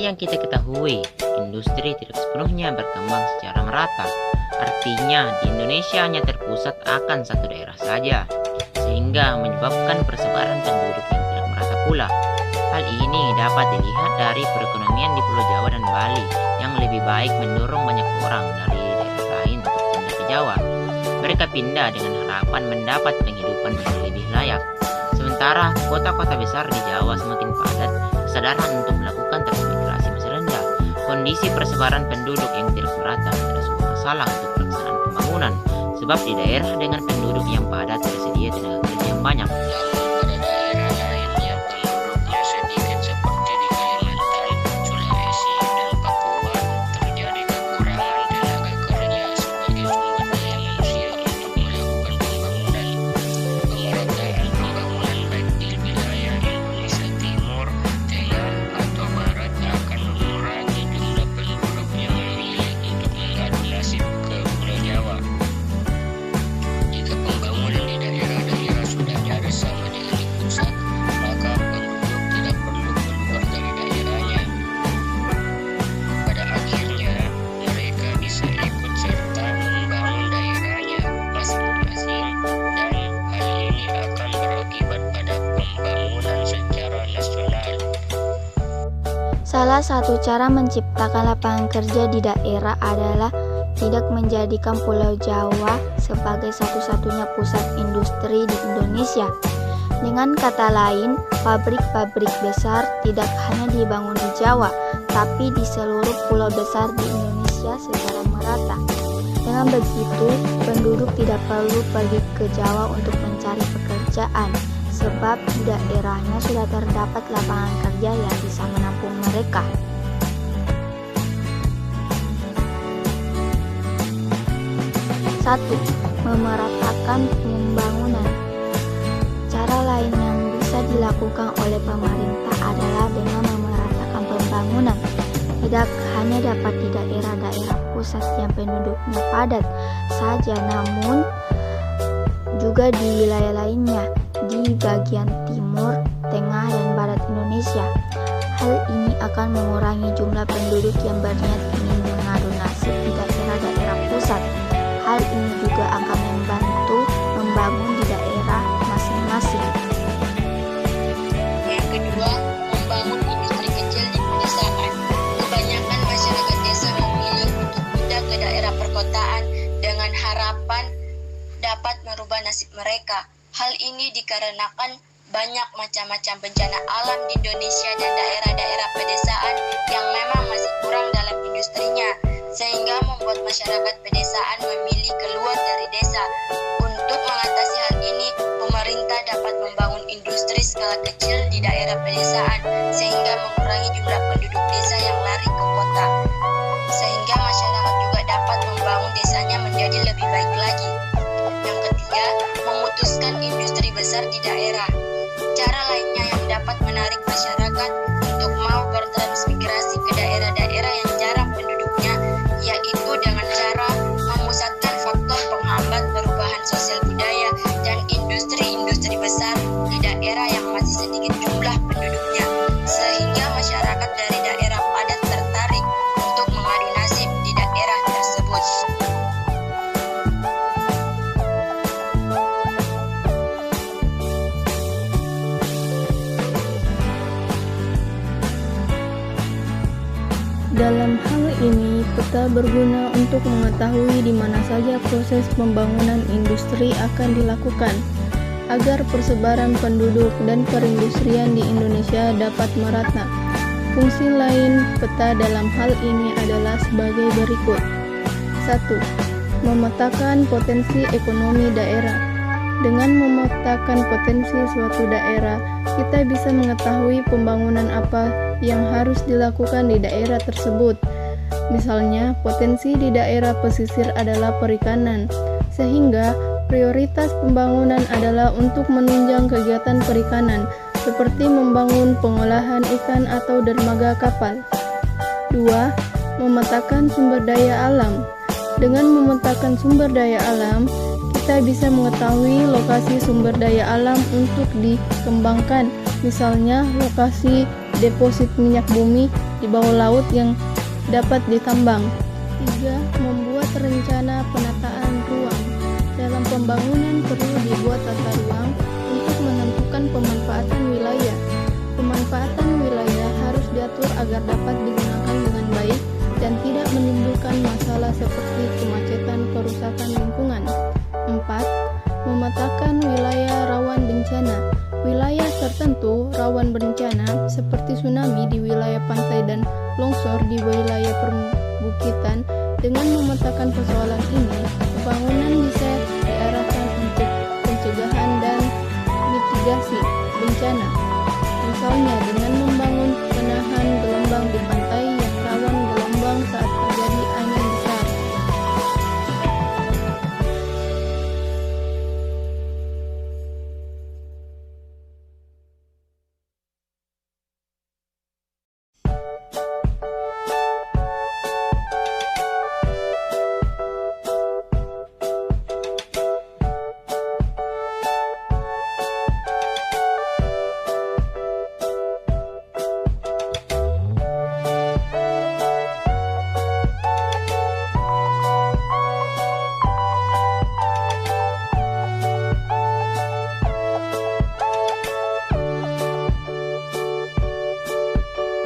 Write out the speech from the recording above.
yang kita ketahui, industri tidak sepenuhnya berkembang secara merata. Artinya, di Indonesia hanya terpusat akan satu daerah saja, sehingga menyebabkan persebaran penduduk yang tidak merata pula. Hal ini dapat dilihat dari perekonomian di Pulau Jawa dan Bali yang lebih baik mendorong banyak orang dari daerah lain untuk pindah ke Jawa. Mereka pindah dengan harapan mendapat penghidupan yang lebih layak. Sementara kota-kota besar di Jawa semakin padat, kesadaran untuk melakukan transmigrasi masih rendah. Kondisi persebaran penduduk yang tidak merata adalah sebuah masalah untuk pelaksanaan pembangunan, sebab di daerah dengan penduduk yang padat tersedia tenaga kerja yang banyak. Salah satu cara menciptakan lapangan kerja di daerah adalah tidak menjadikan Pulau Jawa sebagai satu-satunya pusat industri di Indonesia. Dengan kata lain, pabrik-pabrik besar tidak hanya dibangun di Jawa, tapi di seluruh pulau besar di Indonesia secara merata. Dengan begitu, penduduk tidak perlu pergi ke Jawa untuk mencari pekerjaan, sebab di daerahnya sudah terdapat lapangan kerja yang bisa menampung mereka. Satu, memeratakan pembangunan. Cara lain yang bisa dilakukan oleh pemerintah adalah dengan memeratakan pembangunan. Tidak hanya dapat di daerah-daerah pusat yang penduduknya padat saja, namun juga di wilayah lainnya di bagian timur, tengah, dan barat Indonesia. Hal ini akan mengurangi jumlah penduduk yang berniat ingin mengadu nasib di daerah-daerah pusat. Hal ini juga akan membantu membangun di daerah masing-masing. Yang kedua, membangun industri kecil di pedesaan. Kebanyakan masyarakat desa memilih untuk pindah ke daerah perkotaan dengan harapan dapat merubah nasib mereka. Hal ini dikarenakan banyak macam-macam bencana alam di Indonesia dan daerah-daerah pedesaan yang memang masih kurang dalam industrinya, sehingga membuat masyarakat pedesaan memilih keluar dari desa. Untuk mengatasi hal ini, pemerintah dapat membangun industri skala kecil di daerah pedesaan, sehingga mengurangi jumlah penduduk desa yang lari ke kota, sehingga masyarakat juga dapat membangun desanya menjadi lebih baik lagi. Yang ketiga, memutuskan industri besar di daerah. Cara lainnya yang dapat menarik masyarakat untuk mau bertransmigrasi ke daerah-daerah yang jarang penduduknya, yaitu dengan cara memusatkan faktor penghambat perubahan sosial budaya dan industri-industri besar di daerah yang masih sedikit jumlah penduduknya, sehingga masyarakat dari daerah padat tertarik untuk mengadu nasib di daerah tersebut. Dalam hal ini, peta berguna untuk mengetahui di mana saja proses pembangunan industri akan dilakukan, agar persebaran penduduk dan perindustrian di Indonesia dapat merata. Fungsi lain peta dalam hal ini adalah sebagai berikut. 1. Memetakan potensi ekonomi daerah. Dengan memetakan potensi suatu daerah, kita bisa mengetahui pembangunan apa yang harus dilakukan di daerah tersebut. Misalnya, potensi di daerah pesisir adalah perikanan, sehingga prioritas pembangunan adalah untuk menunjang kegiatan perikanan, seperti membangun pengolahan ikan atau dermaga kapal. 2. Memetakan sumber daya alam. Dengan memetakan sumber daya alam, kita bisa mengetahui lokasi sumber daya alam untuk dikembangkan, misalnya lokasi deposit minyak bumi di bawah laut yang dapat ditambang. 3. Membuat rencana penataan ruang. Dalam pembangunan perlu dibuat tata ruang untuk menentukan pemanfaatan wilayah. Pemanfaatan wilayah harus diatur agar dapat digunakan dengan baik dan tidak menimbulkan masalah seperti kemacetan, kerusakan lingkungan. 4. Memetakan wilayah rawan bencana. Wilayah tertentu rawan bencana seperti tsunami di wilayah pantai dan longsor di wilayah perbukitan. Dengan memetakan persoalan ini, pembangunan bisa